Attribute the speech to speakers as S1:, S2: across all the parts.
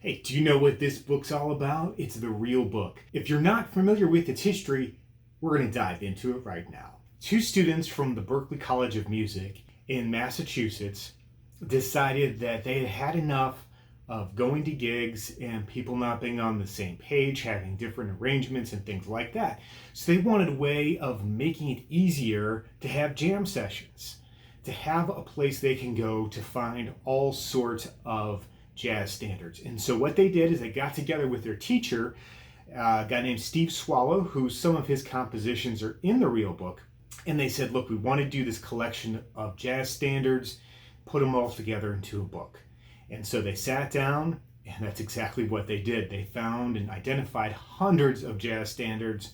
S1: Hey, do you know what this book's all about? It's The Real Book. If you're not familiar with its history, we're going to dive into it right now. Two students from the Berklee College of Music in Massachusetts decided that they had had enough of going to gigs and people not being on the same page, having different arrangements and things like that. So they wanted a way of making it easier to have jam sessions, to have a place they can go to find all sorts of jazz standards. And so what they did is they got together with their teacher, a guy named Steve Swallow, who some of his compositions are in The Real Book. And they said, look, we want to do this collection of jazz standards, put them all together into a book. And so they sat down, and that's exactly what they did. They found and identified hundreds of jazz standards,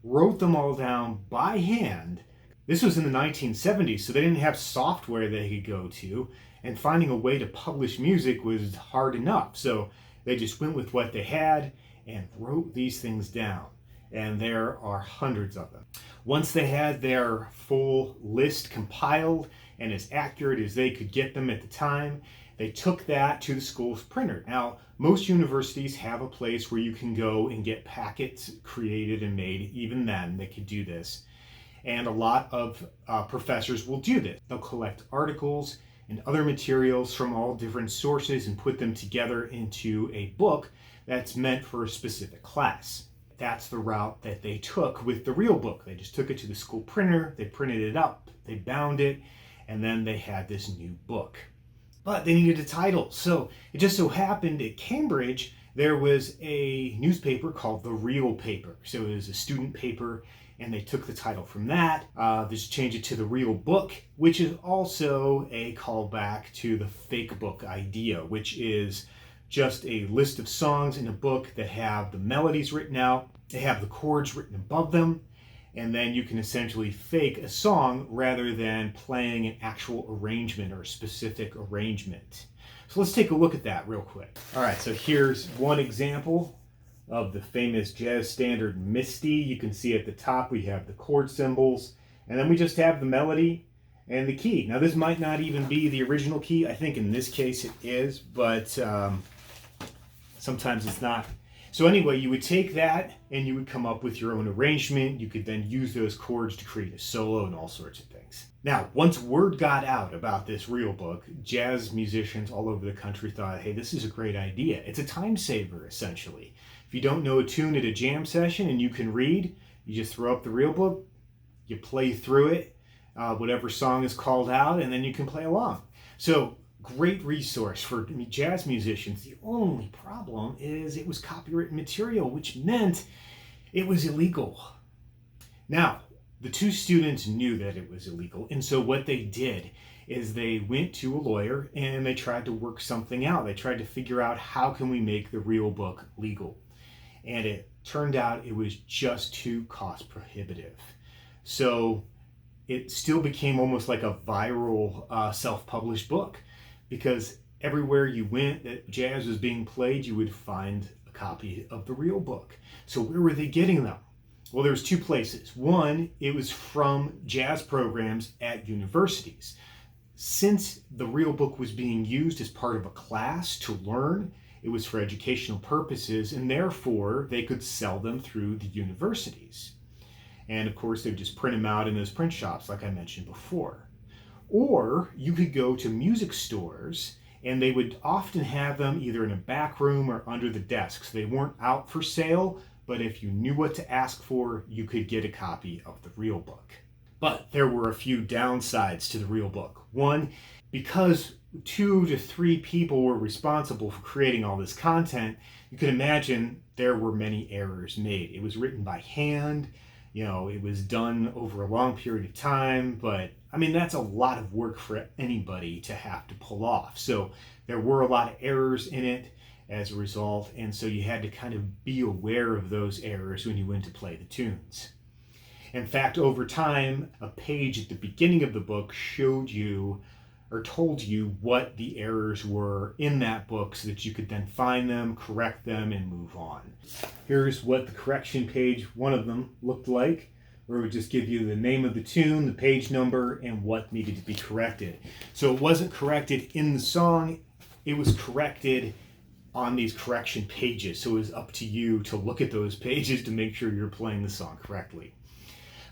S1: wrote them all down by hand. This was in the 1970s, so they didn't have software they could go to, and finding a way to publish music was hard enough. So they just went with what they had and wrote these things down. And there are hundreds of them. Once they had their full list compiled and as accurate as they could get them at the time, they took that to the school's printer. Now, most universities have a place where you can go and get packets created and made. Even then, they could do this. And a lot of professors will do this. They'll collect articles and other materials from all different sources and put them together into a book that's meant for a specific class. That's the route that they took with The Real Book. They just took it to the school printer, they printed it up, they bound it, and then they had this new book. But they needed a title. So it just so happened at Cambridge, there was a newspaper called The Real Paper. So it was a student paper, and they took the title from that. They just changed it to The Real Book, which is also a callback to the fake book idea, which is just a list of songs in a book that have the melodies written out, they have the chords written above them, and then you can essentially fake a song rather than playing an actual arrangement or a specific arrangement. So let's take a look at that real quick. All right, so here's one example of the famous jazz standard Misty. You can see at the top we have the chord symbols, and then we just have the melody and the key. Now this might not even be the original key. I think in this case it is, but sometimes it's not. So anyway, you would take that and you would come up with your own arrangement. You could then use those chords to create a solo and all sorts of things. Now, once word got out about this Real Book, jazz musicians all over the country thought, hey, this is a great idea. It's a time saver, essentially. If you don't know a tune at a jam session and you can read, you just throw up the Real Book, you play through it, whatever song is called out, and then you can play along. So great resource for jazz musicians. The only problem is it was copyrighted material, which meant it was illegal. Now, the two students knew that it was illegal, and so what they did is they went to a lawyer and they tried to work something out. They tried to figure out how can we make the Real Book legal. And it turned out it was just too cost prohibitive. So it still became almost like a viral self-published book, because everywhere you went that jazz was being played, you would find a copy of the Real Book. So where were they getting them? Well, there's two places. One, it was from jazz programs at universities. Since the Real Book was being used as part of a class to learn, it was for educational purposes, and therefore they could sell them through the universities. And of course, they would just print them out in those print shops, like I mentioned before. Or you could go to music stores, and they would often have them either in a back room or under the desks. They weren't out for sale, but if you knew what to ask for, you could get a copy of the Real Book. But there were a few downsides to the Real Book. One, because 2 to 3 people were responsible for creating all this content, you can imagine there were many errors made. It was written by hand, it was done over a long period of time, but I mean, that's a lot of work for anybody to have to pull off. So there were a lot of errors in it as a result, and so you had to kind of be aware of those errors when you went to play the tunes. In fact, over time, a page at the beginning of the book showed you or told you what the errors were in that book so that you could then find them, correct them, and move on. Here's what the correction page, one of them, looked like, where it would just give you the name of the tune, the page number, and what needed to be corrected. So it wasn't corrected in the song, it was corrected on these correction pages. So it was up to you to look at those pages to make sure you're playing the song correctly.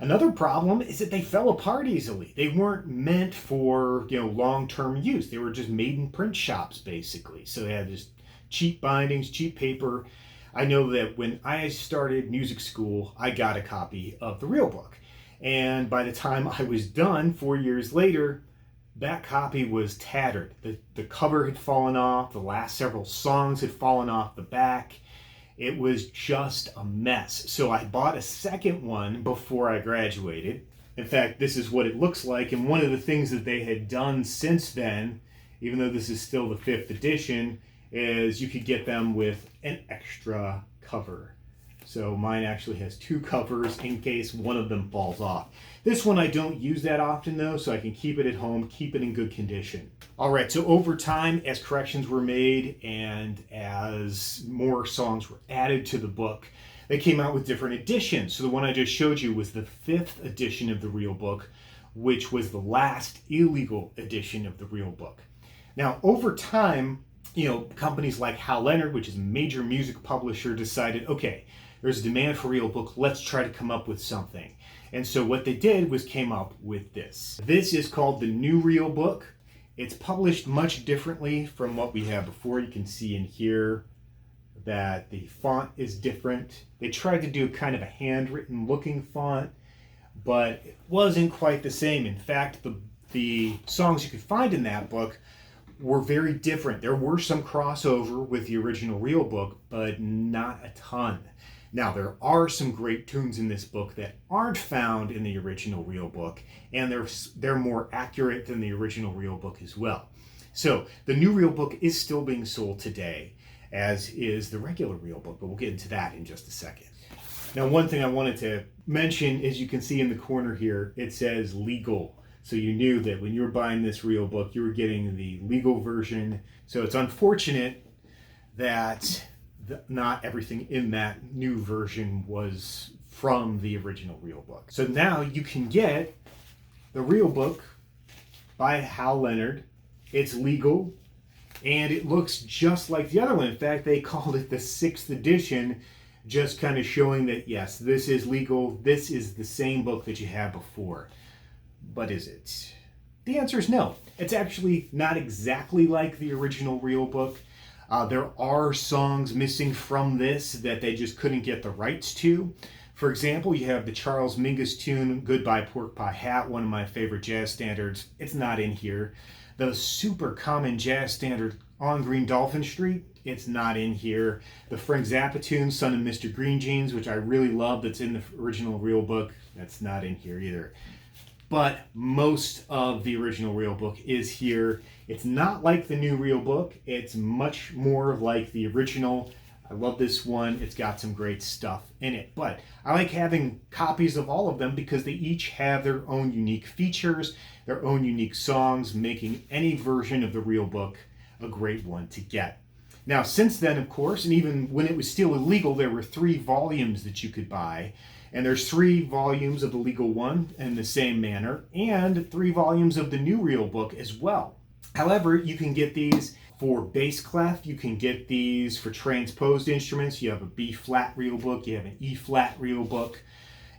S1: Another problem is that they fell apart easily. They weren't meant for, long-term use. They were just made in print shops, basically. So they had just cheap bindings, cheap paper. I know that when I started music school, I got a copy of the real book. And by the time I was done 4 years later, that copy was tattered. The cover had fallen off. The last several songs had fallen off the back. It was just a mess. So I bought a second one before I graduated. In fact, this is what it looks like. And one of the things that they had done since then, even though this is still the 5th edition, is you could get them with an extra cover. So mine actually has 2 covers in case one of them falls off. This one I don't use that often though, so I can keep it at home, keep it in good condition. All right, so over time, as corrections were made and as more songs were added to the book, they came out with different editions. So the one I just showed you was the 5th edition of the real book, which was the last illegal edition of the real book. Now, over time, companies like Hal Leonard, which is a major music publisher, decided, okay, there's a demand for real book, let's try to come up with something. And so what they did was came up with this. This is called the New Real Book. It's published much differently from what we had before. You can see in here that the font is different. They tried to do kind of a handwritten looking font, but it wasn't quite the same. In fact, the songs you could find in that book were very different. There were some crossover with the original real book, but not a ton. Now, there are some great tunes in this book that aren't found in the original real book, and they're more accurate than the original real book as well. So the new real book is still being sold today, as is the regular real book, but we'll get into that in just a second. Now, one thing I wanted to mention, as you can see in the corner here, it says legal. So you knew that when you were buying this real book, you were getting the legal version. So it's unfortunate that not everything in that new version was from the original real book. So now you can get the real book by Hal Leonard. It's legal, and it looks just like the other one. In fact, they called it the 6th edition, just kind of showing that, yes, this is legal. This is the same book that you had before. But is it? The answer is no. It's actually not exactly like the original real book. There are songs missing from this that they just couldn't get the rights to. For example, you have the Charles Mingus tune, Goodbye Pork Pie Hat, one of my favorite jazz standards. It's not in here. The super common jazz standard, On Green Dolphin Street, it's not in here. The Frank Zappa tune, Son of Mr. Green Jeans, which I really love, that's in the original real book, that's not in here either. But most of the original real book is here. It's not like the new real book. It's much more like the original. I love this one. It's got some great stuff in it. But I like having copies of all of them because they each have their own unique features, their own unique songs, making any version of the real book a great one to get. Now, since then, of course, and even when it was still illegal, there were 3 volumes that you could buy. And there's 3 volumes of the legal one in the same manner, and 3 volumes of the new real book as well. However, you can get these for bass clef, you can get these for transposed instruments. You have a B flat real book, you have an E flat real book.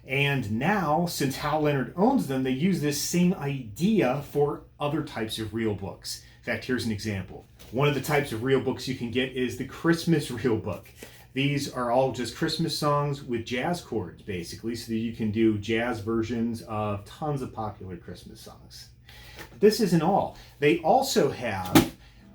S1: And now, since Hal Leonard owns them, they use this same idea for other types of real books. In fact, here's an example. One of the types of real books you can get is the Christmas real book. These are all just Christmas songs with jazz chords, basically, so that you can do jazz versions of tons of popular Christmas songs. But this isn't all. They also have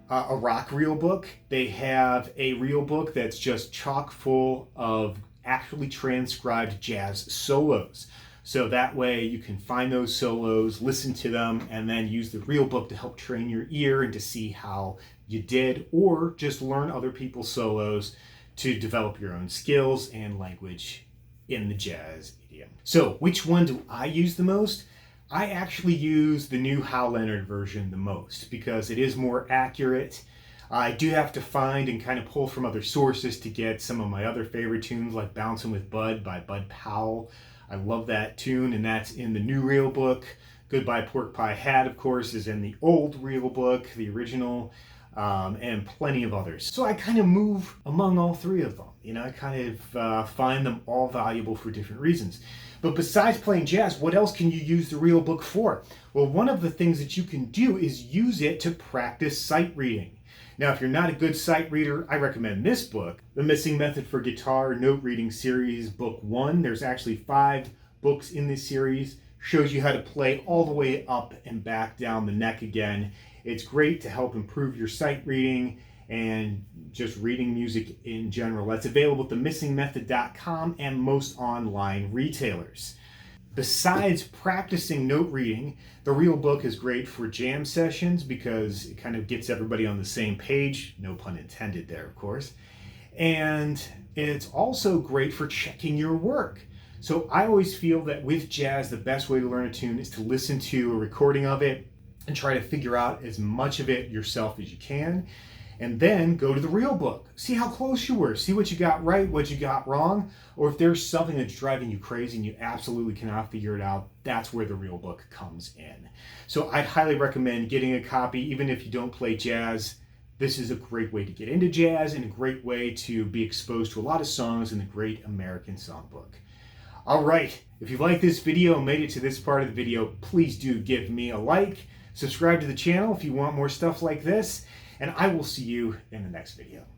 S1: a rock real book. They have a real book that's just chock full of actually transcribed jazz solos. So that way you can find those solos, listen to them, and then use the real book to help train your ear and to see how you did, or just learn other people's solos to develop your own skills and language in the jazz idiom. So which one do I use the most? I actually use the new Hal Leonard version the most because it is more accurate. I do have to find and kind of pull from other sources to get some of my other favorite tunes, like Bouncin' with Bud by Bud Powell. I love that tune, and that's in the new real book. Goodbye Pork Pie Hat, of course, is in the old real book, the original. and plenty of others. So I kind of move among all three of them. I kind of find them all valuable for different reasons. But besides playing jazz, what else can you use the real book for? Well, one of the things that you can do is use it to practice sight reading. Now, if you're not a good sight reader, I recommend this book, The Missing Method for Guitar Note Reading Series, Book 1. There's actually 5 books in this series. Shows you how to play all the way up and back down the neck again. It's great to help improve your sight reading and just reading music in general. That's available at themissingmethod.com and most online retailers. Besides practicing note reading, the real book is great for jam sessions because it kind of gets everybody on the same page. No pun intended there, of course. And it's also great for checking your work. So I always feel that with jazz, the best way to learn a tune is to listen to a recording of it and try to figure out as much of it yourself as you can. And then go to the real book. See how close you were. See what you got right, what you got wrong. Or if there's something that's driving you crazy and you absolutely cannot figure it out, that's where the real book comes in. So I'd highly recommend getting a copy, even if you don't play jazz. This is a great way to get into jazz and a great way to be exposed to a lot of songs in the Great American Songbook. All right, if you like this video and made it to this part of the video, please do give me a like. Subscribe to the channel if you want more stuff like this. And I will see you in the next video.